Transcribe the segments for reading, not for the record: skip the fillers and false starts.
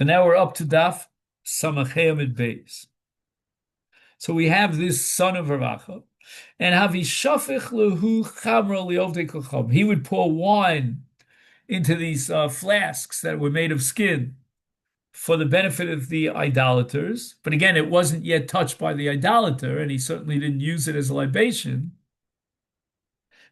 So now we're up to Daf Samachem Beis. So we have this son of Ravacha, and Havishafich lehu chamra liovdei kocham. He would pour wine into these flasks that were made of skin for the benefit of the idolaters. But again, it wasn't yet touched by the idolater, and he certainly didn't use it as a libation.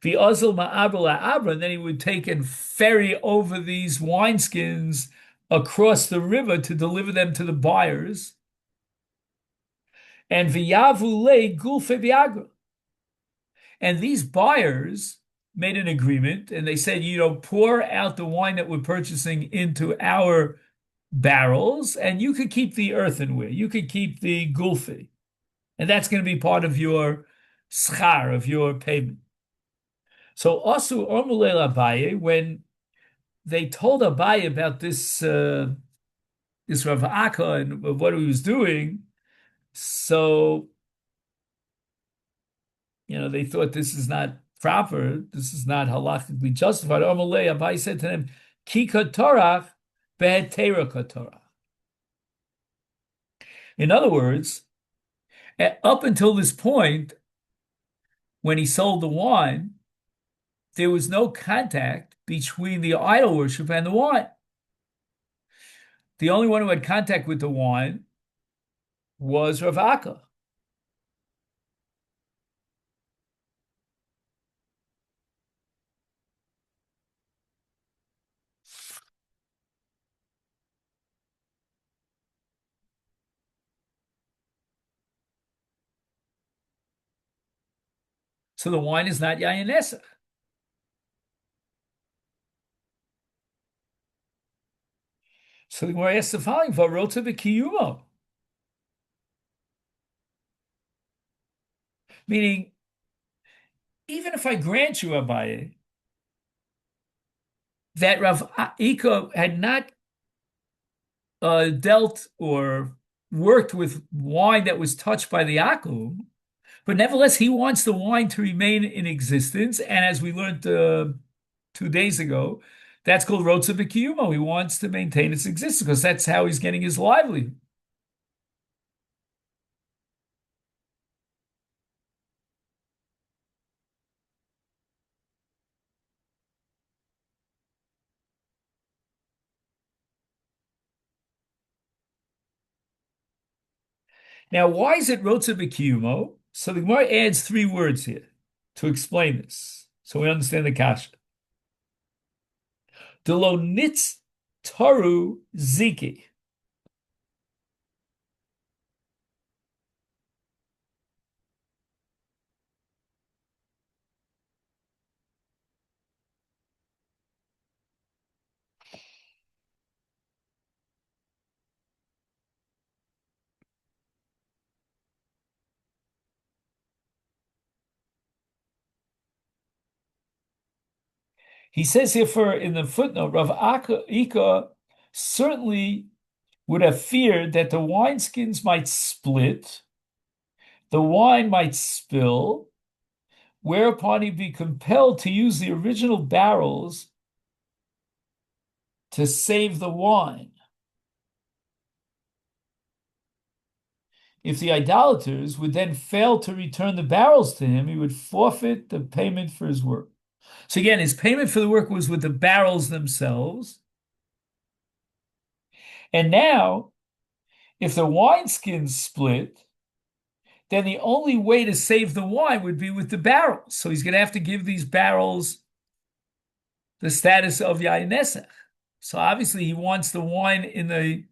The Ozil Ma'abra Abra, and then he would take and ferry over these wineskins across the river to deliver them to the buyers. And Viyavu Le Gulfe Viagra. And these buyers made an agreement, and they said, pour out the wine that we're purchasing into our barrels, and you could keep the earthenware. You could keep the gulfi. And that's going to be part of your schar, of your payment. So Asu Ormulel Abaye, when they told Abaye about this Rav Akka and what he was doing, so they thought this is not proper, this is not halachically justified. Ormulel Abaye said to them, Ki katorach be'etera katorach. In other words, up until this point, when he sold the wine, there was no contact between the idol worship and the wine. The only one who had contact with the wine was Rav Akka. So the wine is not Yayin Nesach. So the Gemara asks the following: Varota b'kiyumo, meaning, even if I grant you, Abaye, that Rav Ika had not dealt or worked with wine that was touched by the akum, but nevertheless he wants the wine to remain in existence. And as we learned 2 days ago, that's called rotza b'kiyumo. He wants to maintain its existence because that's how he's getting his livelihood. Now, why is it rotza b'kiyumo? So the Gemara adds 3 words here to explain this, so we understand the kasha. Delo nitz taru ziki. He says here in the footnote, Rav Ika certainly would have feared that the wineskins might split, the wine might spill, whereupon he'd be compelled to use the original barrels to save the wine. If the idolaters would then fail to return the barrels to him, he would forfeit the payment for his work. So again, his payment for the work was with the barrels themselves. And now, if the wineskins split, then the only way to save the wine would be with the barrels. So he's going to have to give these barrels the status of Yayin Nesach. So obviously he wants the wine in the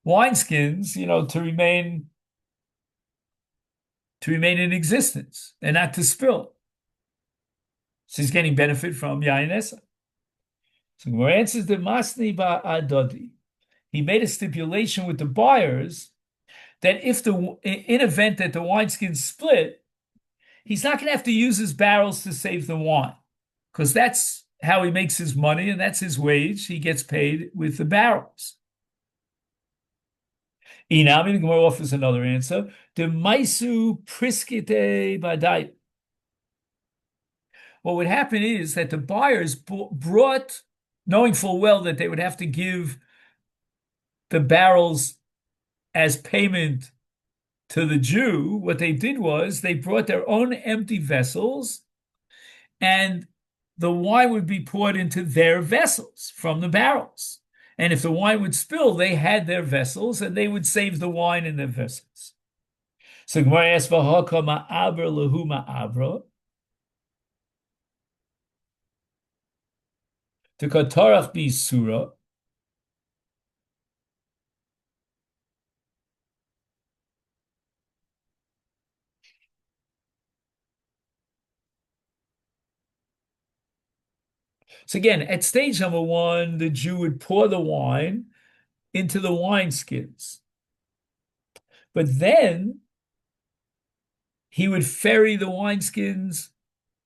wineskins, to remain in existence and not to spill. So he's getting benefit from Yayin Nesach. So Gemara answers the Masni Ba'adodi. He made a stipulation with the buyers that in event that the wineskins split, he's not going to have to use his barrels to save the wine, because that's how he makes his money and that's his wage. He gets paid with the barrels. Inami, the Gemara offers another answer. The Maisu Priskite Badai. What would happen is that the buyers brought, knowing full well that they would have to give the barrels as payment to the Jew, what they did was they brought their own empty vessels, and the wine would be poured into their vessels from the barrels. And if the wine would spill, they had their vessels, and they would save the wine in their vessels. So Gemara asks, "V'haka ma'abra lehu ma'abra." To katarach bi surah. So again, at stage number one, the Jew would pour the wine into the wineskins. But then he would ferry the wineskins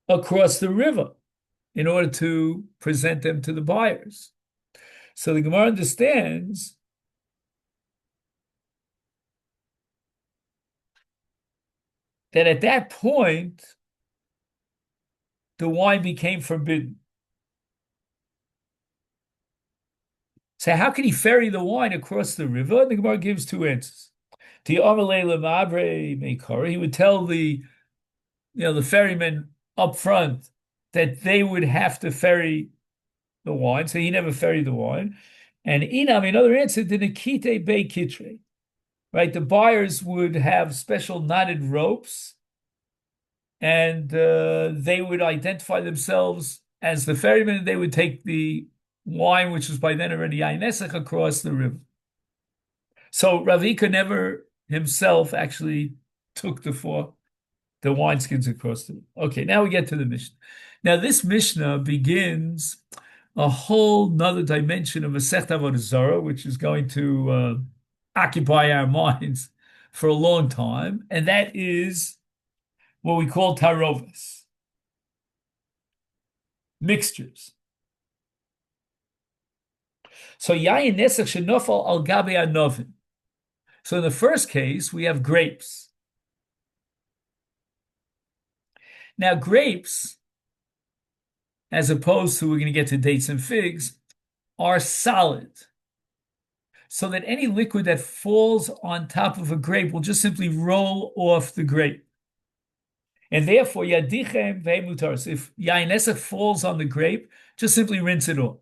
across the river in order to present them to the buyers. So the Gemara understands that at that point, the wine became forbidden. So how can he ferry the wine across the river? And the Gemara gives two answers. He would tell the ferrymen up front that they would have to ferry the wine, so he never ferried the wine. And Inam, another answer, the Nikite Be Kitre, right? The buyers would have special knotted ropes, and they would identify themselves as the ferryman, and they would take the wine, which was by then already Yain Nesach, across the river. So Ravika never himself actually took the wineskins across the river. Okay, now we get to the Mishnah. Now this Mishnah begins a whole nother dimension of Masechet Avoda Zara, which is going to occupy our minds for a long time, and that is what we call tarovis, mixtures. So yayin nesach shenofal al gabe anovin. So in the first case, we have grapes. Now grapes, as opposed to, we're going to get to dates and figs, are solid. So that any liquid that falls on top of a grape will just simply roll off the grape. And therefore, yadichem ve'mutar. So if yayin nesach falls on the grape, just simply rinse it off.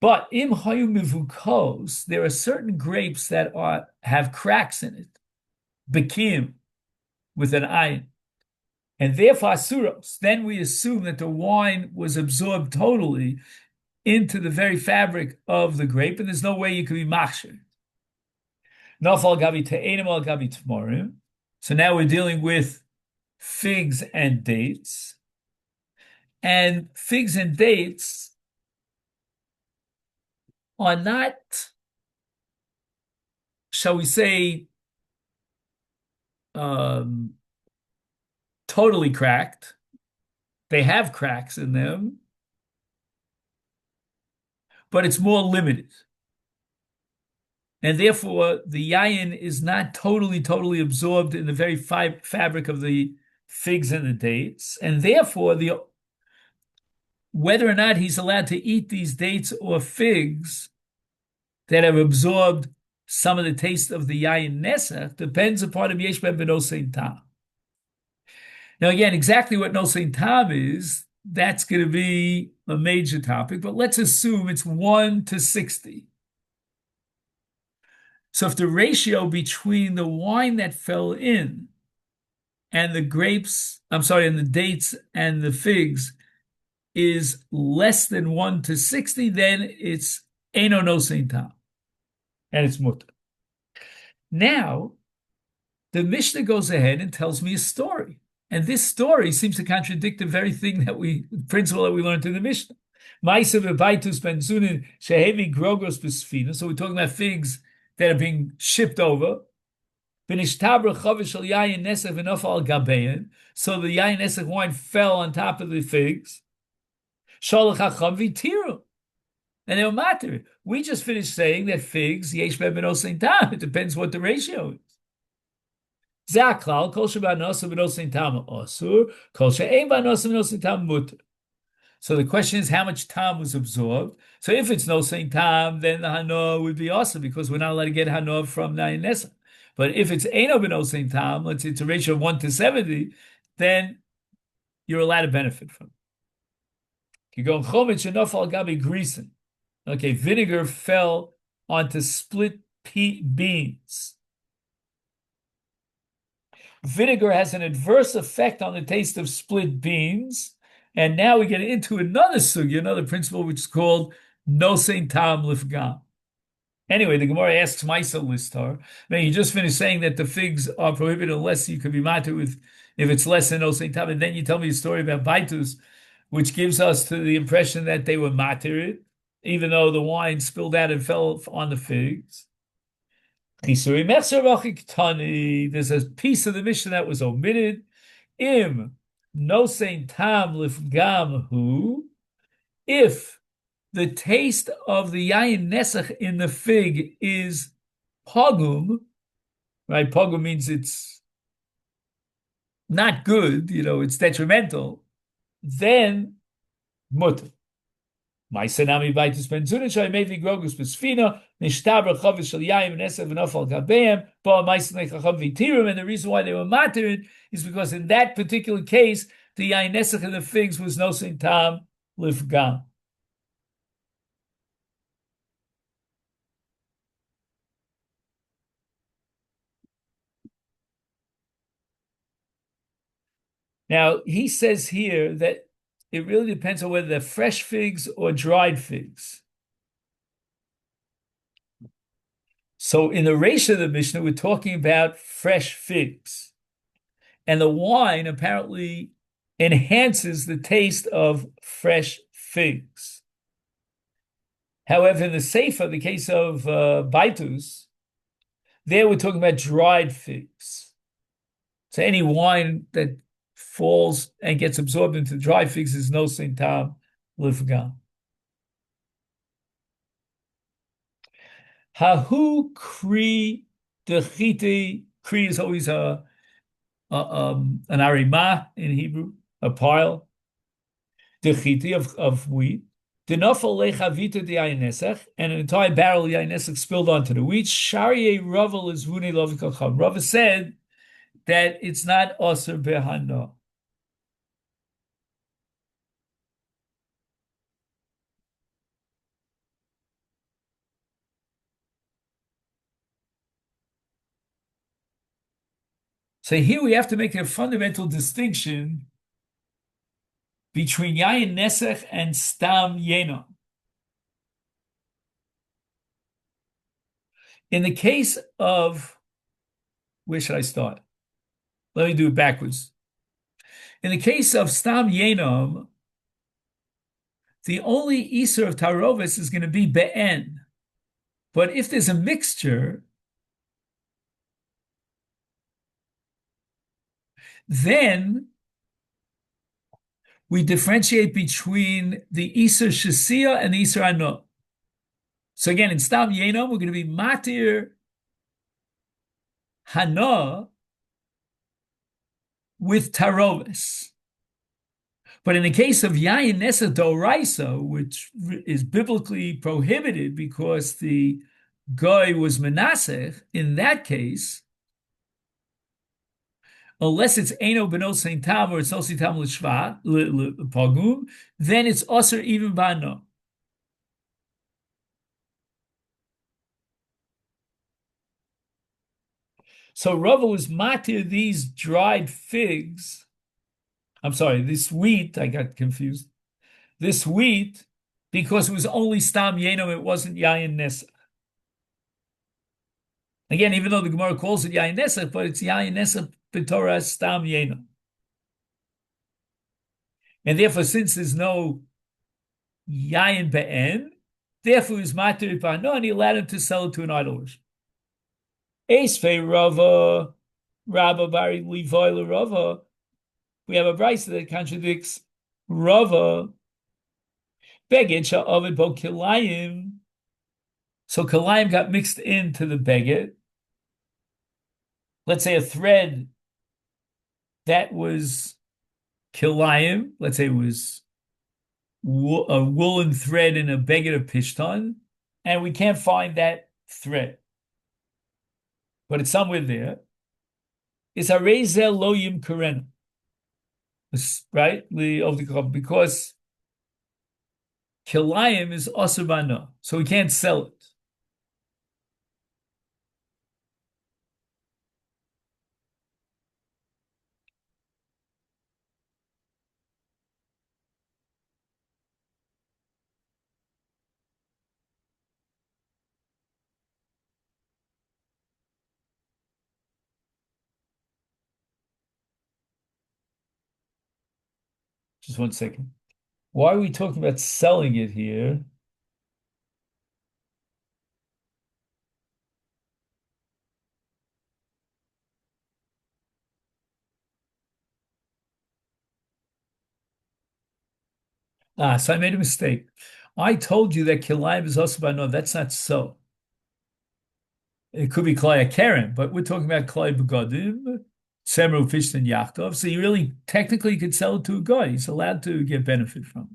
But im hayu mivukos, there are certain grapes that have cracks in it, bekim, with an ayin, and therefore asuros. Then we assume that the wine was absorbed totally into the very fabric of the grape, and there's no way you could be machshir. Nafal gabi te'enim al gabi tmorim. So now we're dealing with figs and dates, and figs and dates are not, shall we say, totally cracked. They have cracks in them, but it's more limited. And therefore, the yayin is not totally absorbed in the very fabric of the figs and the dates. And therefore, whether or not he's allowed to eat these dates or figs that have absorbed some of the taste of the yayin nesach depends upon if yesh ben nosein tam. Now, again, exactly what nosein tam is, that's going to be a major topic, but let's assume it's 1:60. So if the ratio between the wine that fell in and the and the dates and the figs is less than 1:60, then it's Eino Nosein Tam, and it's mutter. Now, the Mishnah goes ahead and tells me a story, and this story seems to contradict the very principle that we learned in the Mishnah. Ma'asav b'baitus ben zunin shehevi grogos b'sfina. So we're talking about figs that are being shipped over. So the yayin nesach wine fell on top of the figs. And they were matter. We just finished saying that figs, yesh ben nosein tam. It depends what the ratio is. Zaklal kol sheba nosein tam asur, kol she'ein ba nosein tam mutter. So the question is how much time was absorbed. So if it's no same time, then the hana would be awesome because we're not allowed to get hana from nayin nesa. But if it's eno b'no same time, let's say it's a ratio of 1 to 70, then you're allowed to benefit from it. You go chomich enough al gabi grisen. Okay, vinegar fell onto split beans. Vinegar has an adverse effect on the taste of split beans. And now we get into another sugya, another principle, which is called no sein tam lifgam. Anyway, the Gemara asks Maisa Listar. I mean, you just finished saying that the figs are prohibited unless you could be matter with if it's less than no sein tam, and then you tell me a story about baitus, which gives us to the impression that they were matir, even though the wine spilled out and fell on the figs. There's a piece of the Mishnah that was omitted. Im no sein tam lifgam hu, if the taste of the yayin nesach in the fig is pogum, right? Pogum means it's not good, it's detrimental, then mutter. My senami baitis ben zunishay maybe grogus besfina nishtabra chavish shel yayin nesach v'nafal gabeim ba ma'isen lechacham v'tirim, and the reason why they were matered is because in that particular case the yayin nesach in the figs was no sein tam lifgam. Now, he says here that it really depends on whether they're fresh figs or dried figs. So in the ratio of the Mishnah, we're talking about fresh figs. And the wine apparently enhances the taste of fresh figs. However, in the Sefer, the case of Baitus, there we're talking about dried figs. So any wine that falls and gets absorbed into dry figs is no sein tam lifgam. Hahu kri dechite. Kri is always an arima in Hebrew, a pile. Dechite of wheat. Denofal lechavita de yayin, and an entire barrel of yayin spilled onto the wheat. Shariye Ravel is vune lovikacham. Ravel said that it's not osir behana. So here we have to make a fundamental distinction between yayin nesech and stam yena. In the case of, where should I start? Let me do it backwards. In the case of stam yenom, the only iser of tarovis is going to be be'en. But if there's a mixture, then we differentiate between the iser shasia and the iser ano. So again, in stam yenom, we're going to be matir hana with tarovis. But in the case of yayin nesa doraisa, which is biblically prohibited because the guy was menasech, in that case, unless it's eno beno sein tam or it's no sein tam l'shvat pagum, then it's osir even bano. So Rava was matir these dried figs. I'm sorry, this wheat. I got confused. This wheat because it was only stam yenom, it wasn't yayin nesa. Again, even though the Gemara calls it yayin nesa, but it's yayin nesa b'torah stam yenom. And therefore, since there's no yayin be'en, therefore he's matir b'ano, and he allowed him to sell it to an idol worship. Esfei Rava, Rabba Bari Levoy Rava. We have a brisa that contradicts Rava. Beged sha'ovid bo kilayim. So kilayim got mixed into the beged. Let's say a thread that was kilayim. Let's say it was a woolen thread in a beged of pishtan, and we can't find that thread, but it's somewhere there. It's a rezel lo yim karen, right? Because kilayim is asubana, so we can't sell it. Just 1 second. Why are we talking about selling it here? So I made a mistake. I told you that kilayim is asubana. No, that's not so. It could be Klai Karen, but we're talking about Klai Begadim, Semru Fish and Yachtov. So you really technically could sell it to a guy. He's allowed to get benefit from it.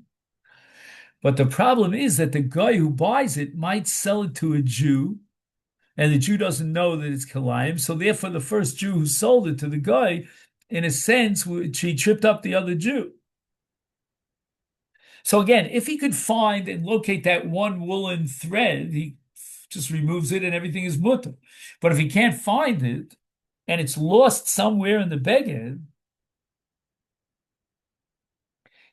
But the problem is that the guy who buys it might sell it to a Jew, and the Jew doesn't know that it's Kalayim. So therefore, the first Jew who sold it to the guy, in a sense, she tripped up the other Jew. So again, if he could find and locate that one woolen thread, he just removes it and everything is mutter. But if he can't find it and it's lost somewhere in the beged,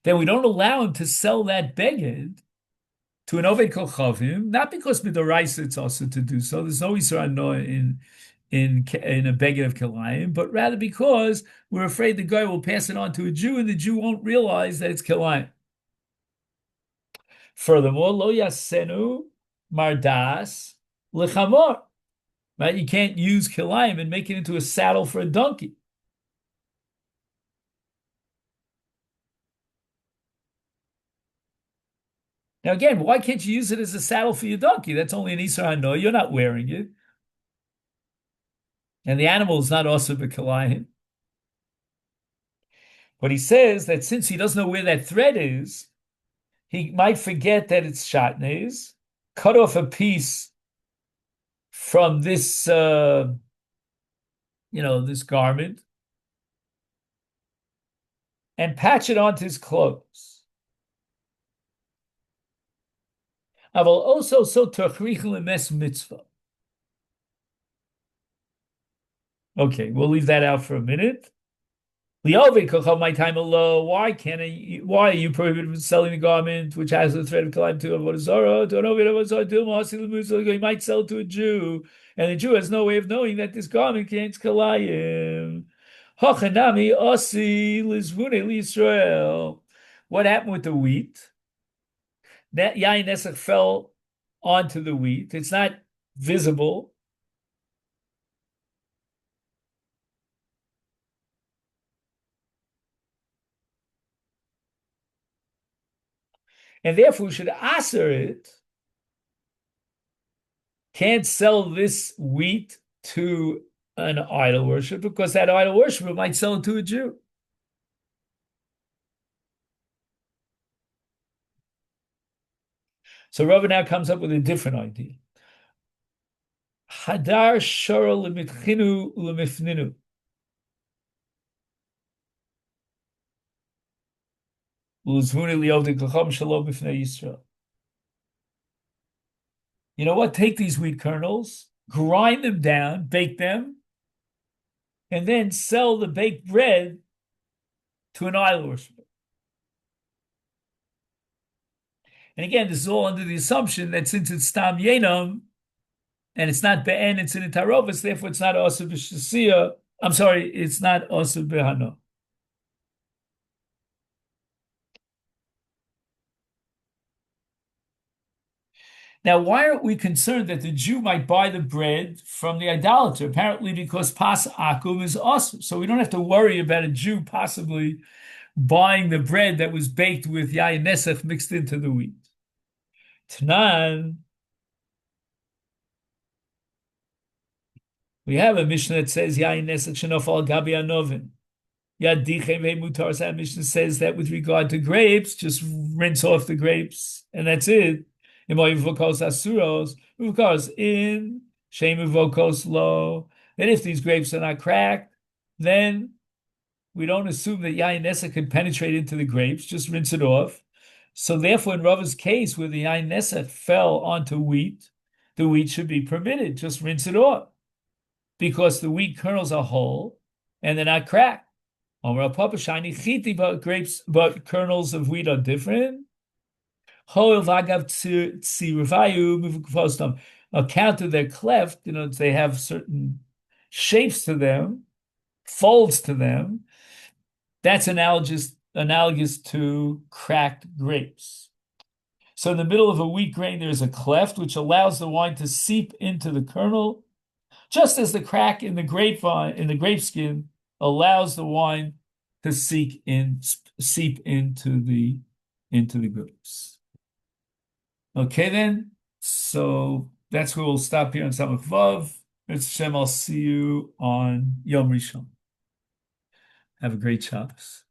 then we don't allow him to sell that beged to an Oved Kochavim, not because Midoraisa it's also to do so. There's no Yisra no in a beged of Kilayim, but rather because we're afraid the guy will pass it on to a Jew and the Jew won't realize that it's Kilayim. Furthermore, lo yasenu mardas lechamor. Right? You can't use kilayim and make it into a saddle for a donkey. Now, again, why can't you use it as a saddle for your donkey? That's only an Isra Hano. You're not wearing it. And the animal is not also b'kilayim. But he says that since he doesn't know where that thread is, he might forget that it's shatnez, cut off a piece from this, this garment, and patch it onto his clothes. I will also so tachrich lemes mitzvah. Okay, we'll leave that out for a minute. My time alone. Why can't I? Why are you prohibited from selling the garment which has the thread of kalim to Avoda Zara? To an Avoda Zara, you might sell to a Jew, and the Jew has no way of knowing that this garment contains kalayim. Hachanami asi lizvune Israel. What happened with the wheat? That yain nesach fell onto the wheat. It's not visible. And therefore we should aser it. Can't sell this wheat to an idol worshiper because that idol worshiper might sell it to a Jew. So Rava now comes up with a different idea. Hadar shara lemitchinu lemifninu. You know what? Take these wheat kernels, grind them down, bake them, and then sell the baked bread to an idol worshiper. And again, this is all under the assumption that since it's tam yenam, and it's not be'en, it's in a tarovas, therefore it's not also b'shasiya. I'm sorry, it's not also b'hano. Now, why aren't we concerned that the Jew might buy the bread from the idolater? Apparently because pas akum is awesome. So we don't have to worry about a Jew possibly buying the bread that was baked with yayin nesach mixed into the wheat. Tanan, we have a Mishnah that says yayin nesach shenof al gabi anovin. Yadiche mutar. That Mishnah says that with regard to grapes, just rinse off the grapes, and that's it. Vokos asuros, vokos in shame vokos lo. Then if these grapes are not cracked, then we don't assume that yain nesa can penetrate into the grapes. Just rinse it off. So therefore, in Rava's case, where the yain nesa fell onto wheat, the wheat should be permitted. Just rinse it off, because the wheat kernels are whole and they're not cracked. But grapes, but kernels of wheat are different. Account of their cleft, they have certain shapes to them, folds to them. That's analogous to cracked grapes. So in the middle of a wheat grain, there's a cleft which allows the wine to seep into the kernel, just as the crack in the grapevine, in the grape skin, allows the wine to seep into the grapes. Okay, then. So that's where we'll stop here on Samach Vav. It's Shem. I'll see you on Yom Rishon. Have a great Shabbos.